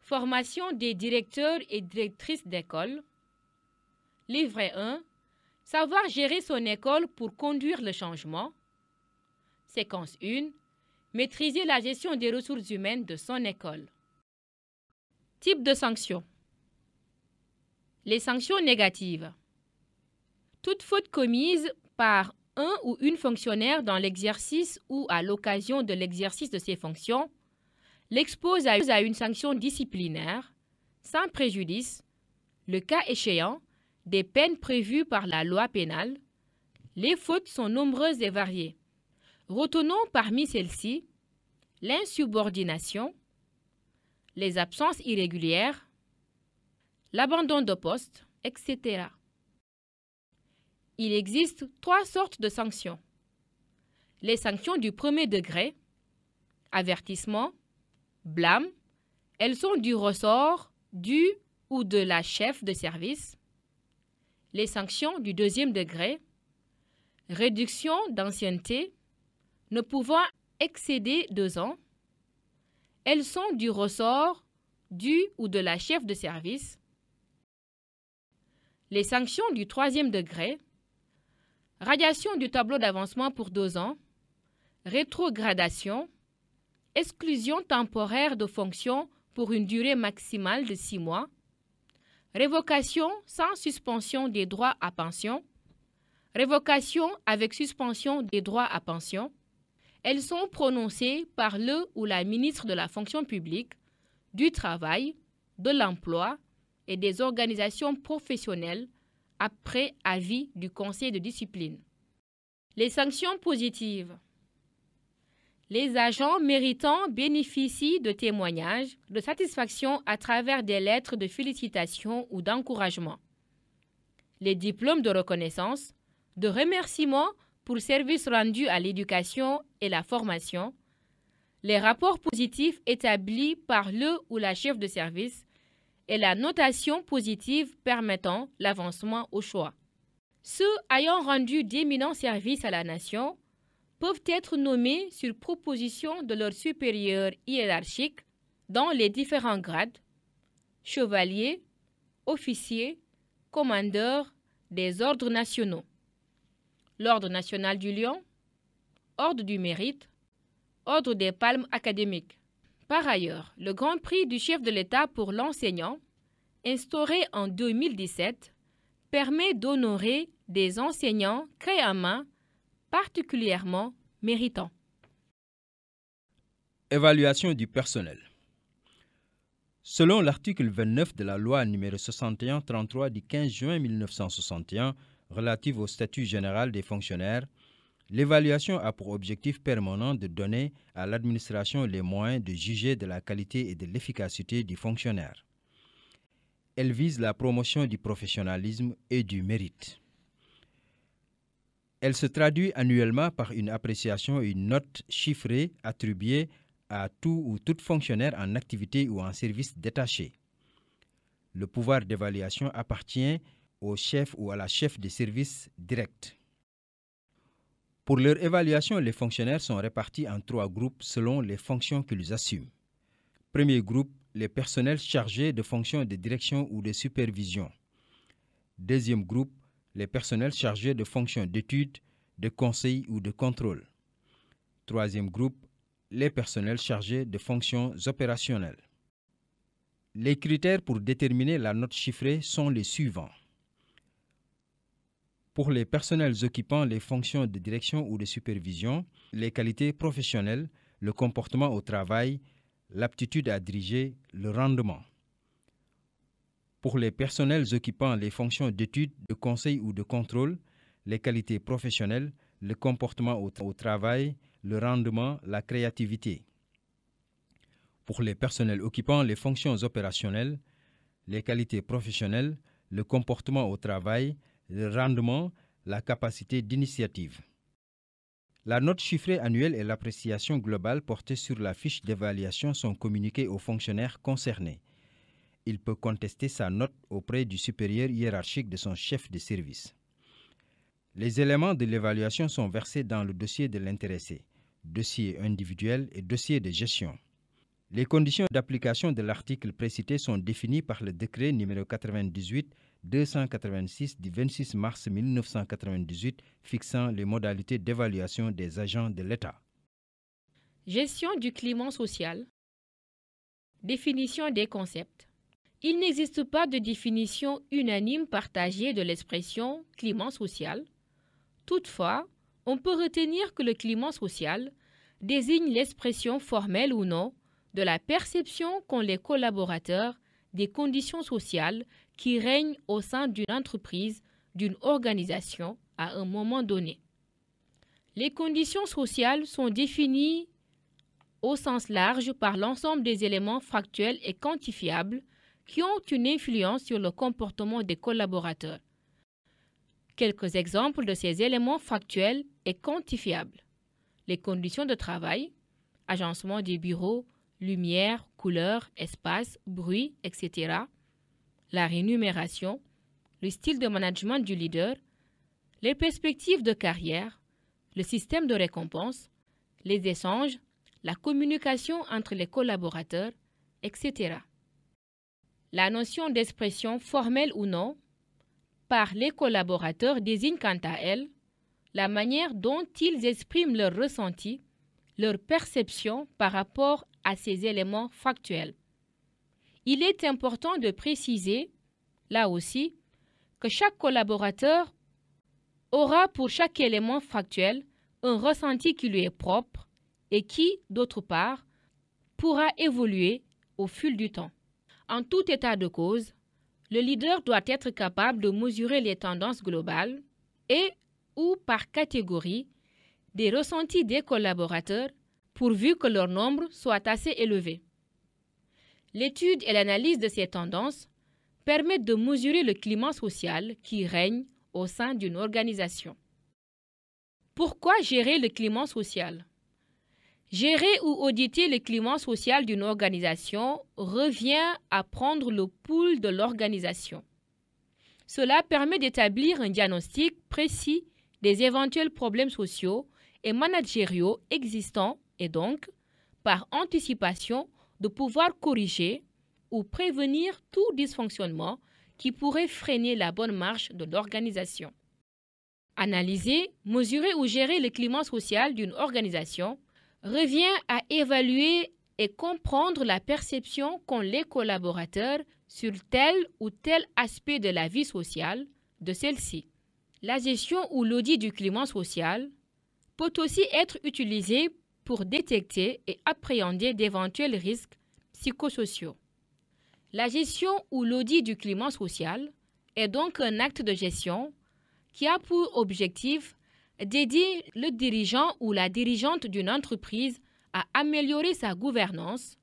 Formation des directeurs et directrices d'école. Livret 1. Savoir gérer son école pour conduire le changement. Séquence 1. Maîtriser la gestion des ressources humaines de son école. Type de sanctions. Les sanctions négatives. Toute faute commise par un ou une fonctionnaire dans l'exercice ou à l'occasion de l'exercice de ses fonctions l'expose à une sanction disciplinaire, sans préjudice, le cas échéant, des peines prévues par la loi pénale. Les fautes sont nombreuses et variées. Retenons parmi celles-ci l'insubordination, les absences irrégulières, l'abandon de poste, etc. Il existe 3 sortes de sanctions. Les sanctions du premier degré, avertissement, blâme, elles sont du ressort du ou de la chef de service. Les sanctions du deuxième degré, réduction d'ancienneté, ne pouvant excéder 2 ans, elles sont du ressort du ou de la chef de service. Les sanctions du troisième degré, radiation du tableau d'avancement pour 2 ans, rétrogradation, exclusion temporaire de fonction pour une durée maximale de 6 mois, révocation sans suspension des droits à pension, révocation avec suspension des droits à pension. Elles sont prononcées par le ou la ministre de la fonction publique, du travail, de l'emploi et des organisations professionnelles après avis du conseil de discipline. Les sanctions positives. Les agents méritants bénéficient de témoignages de satisfaction à travers des lettres de félicitations ou d'encouragement. Les diplômes de reconnaissance, de remerciement pour services rendus à l'éducation et la formation, les rapports positifs établis par le ou la chef de service et la notation positive permettant l'avancement au choix. Ceux ayant rendu d'éminents services à la nation peuvent être nommés sur proposition de leurs supérieurs hiérarchiques dans les différents grades, chevaliers, officiers, commandeurs des ordres nationaux, l'Ordre national du Lion, Ordre du Mérite, Ordre des Palmes académiques. Par ailleurs, le Grand Prix du chef de l'État pour l'enseignant, instauré en 2017, permet d'honorer des enseignants créés à main particulièrement méritants. Évaluation du personnel. Selon l'article 29 de la loi n° 61-33 du 15 juin 1961 relative au statut général des fonctionnaires, l'évaluation a pour objectif permanent de donner à l'administration les moyens de juger de la qualité et de l'efficacité du fonctionnaire. Elle vise la promotion du professionnalisme et du mérite. Elle se traduit annuellement par une appréciation et une note chiffrée attribuée à tout ou toute fonctionnaire en activité ou en service détaché. Le pouvoir d'évaluation appartient au chef ou à la chef de service direct. Pour leur évaluation, les fonctionnaires sont répartis en 3 groupes selon les fonctions qu'ils assument. Premier groupe, les personnels chargés de fonctions de direction ou de supervision. Deuxième groupe, les personnels chargés de fonctions d'études, de conseil ou de contrôle. Troisième groupe, les personnels chargés de fonctions opérationnelles. Les critères pour déterminer la note chiffrée sont les suivants. Pour les personnels occupant les fonctions de direction ou de supervision, les qualités professionnelles, le comportement au travail, l'aptitude à diriger, le rendement. Pour les personnels occupant les fonctions d'étude, de conseil ou de contrôle, les qualités professionnelles, le comportement au travail, le rendement, la créativité. Pour les personnels occupant les fonctions opérationnelles, les qualités professionnelles, le comportement au travail, le rendement, la capacité d'initiative. La note chiffrée annuelle et l'appréciation globale portée sur la fiche d'évaluation sont communiquées aux fonctionnaires concernés. Il peut contester sa note auprès du supérieur hiérarchique de son chef de service. Les éléments de l'évaluation sont versés dans le dossier de l'intéressé, dossier individuel et dossier de gestion. Les conditions d'application de l'article précité sont définies par le décret numéro 98-286 du 26 mars 1998 fixant les modalités d'évaluation des agents de l'État. Gestion du climat social. Définition des concepts. Il n'existe pas de définition unanime partagée de l'expression climat social. Toutefois, on peut retenir que le climat social désigne l'expression formelle ou non de la perception qu'ont les collaborateurs des conditions sociales qui règnent au sein d'une entreprise, d'une organisation à un moment donné. Les conditions sociales sont définies au sens large par l'ensemble des éléments factuels et quantifiables qui ont une influence sur le comportement des collaborateurs. Quelques exemples de ces éléments factuels et quantifiables. Les conditions de travail, agencement des bureaux, lumière, couleur, espace, bruit, etc. La rémunération, le style de management du leader, les perspectives de carrière, le système de récompense, les échanges, la communication entre les collaborateurs, etc. La notion d'expression formelle ou non par les collaborateurs désigne quant à elle la manière dont ils expriment leurs ressentis, leur perception par rapport à ces éléments factuels. Il est important de préciser, là aussi, que chaque collaborateur aura pour chaque élément factuel un ressenti qui lui est propre et qui, d'autre part, pourra évoluer au fil du temps. En tout état de cause, le leader doit être capable de mesurer les tendances globales et ou par catégorie des ressentis des collaborateurs pourvu que leur nombre soit assez élevé. L'étude et l'analyse de ces tendances permettent de mesurer le climat social qui règne au sein d'une organisation. Pourquoi gérer le climat social? Gérer ou auditer le climat social d'une organisation revient à prendre le pouls de l'organisation. Cela permet d'établir un diagnostic précis des éventuels problèmes sociaux et managériaux existants et donc, par anticipation, de pouvoir corriger ou prévenir tout dysfonctionnement qui pourrait freiner la bonne marche de l'organisation. Analyser, mesurer ou gérer le climat social d'une organisation revient à évaluer et comprendre la perception qu'ont les collaborateurs sur tel ou tel aspect de la vie sociale de celle-ci. La gestion ou l'audit du climat social peut aussi être utilisée pour détecter et appréhender d'éventuels risques psychosociaux. La gestion ou l'audit du climat social est donc un acte de gestion qui a pour objectif d'aider le dirigeant ou la dirigeante d'une entreprise à améliorer sa gouvernance,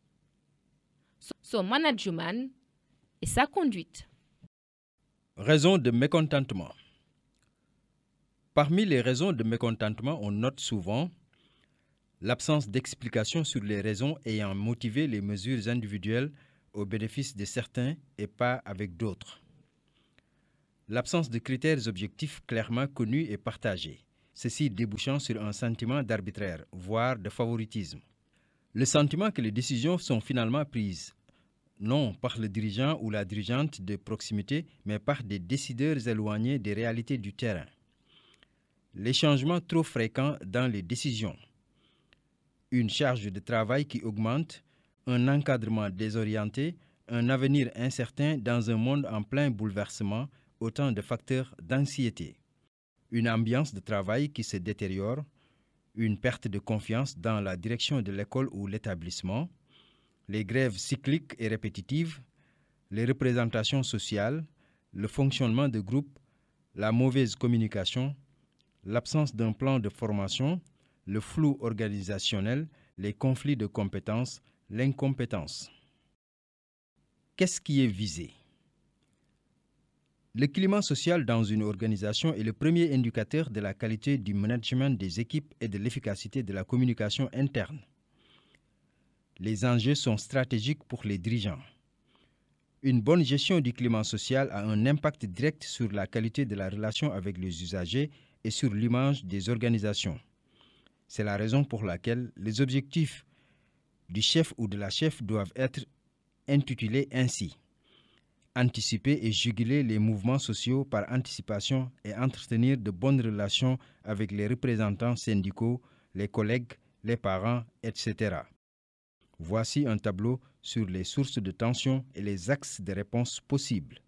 son management et sa conduite. Raisons de mécontentement. Parmi les raisons de mécontentement, on note souvent l'absence d'explication sur les raisons ayant motivé les mesures individuelles au bénéfice de certains et pas avec d'autres. L'absence de critères objectifs clairement connus et partagés, ceci débouchant sur un sentiment d'arbitraire, voire de favoritisme. Le sentiment que les décisions sont finalement prises, non par le dirigeant ou la dirigeante de proximité, mais par des décideurs éloignés des réalités du terrain. Les changements trop fréquents dans les décisions. Une charge de travail qui augmente, un encadrement désorienté, un avenir incertain dans un monde en plein bouleversement, autant de facteurs d'anxiété. Une ambiance de travail qui se détériore, une perte de confiance dans la direction de l'école ou l'établissement, les grèves cycliques et répétitives, les représentations sociales, le fonctionnement de groupe, la mauvaise communication, l'absence d'un plan de formation, le flou organisationnel, les conflits de compétences, l'incompétence. Qu'est-ce qui est visé? Le climat social dans une organisation est le premier indicateur de la qualité du management des équipes et de l'efficacité de la communication interne. Les enjeux sont stratégiques pour les dirigeants. Une bonne gestion du climat social a un impact direct sur la qualité de la relation avec les usagers et sur l'image des organisations. C'est la raison pour laquelle les objectifs du chef ou de la chef doivent être intitulées ainsi: anticiper et juguler les mouvements sociaux par anticipation et entretenir de bonnes relations avec les représentants syndicaux, les collègues, les parents, etc. Voici un tableau sur les sources de tension et les axes de réponse possibles.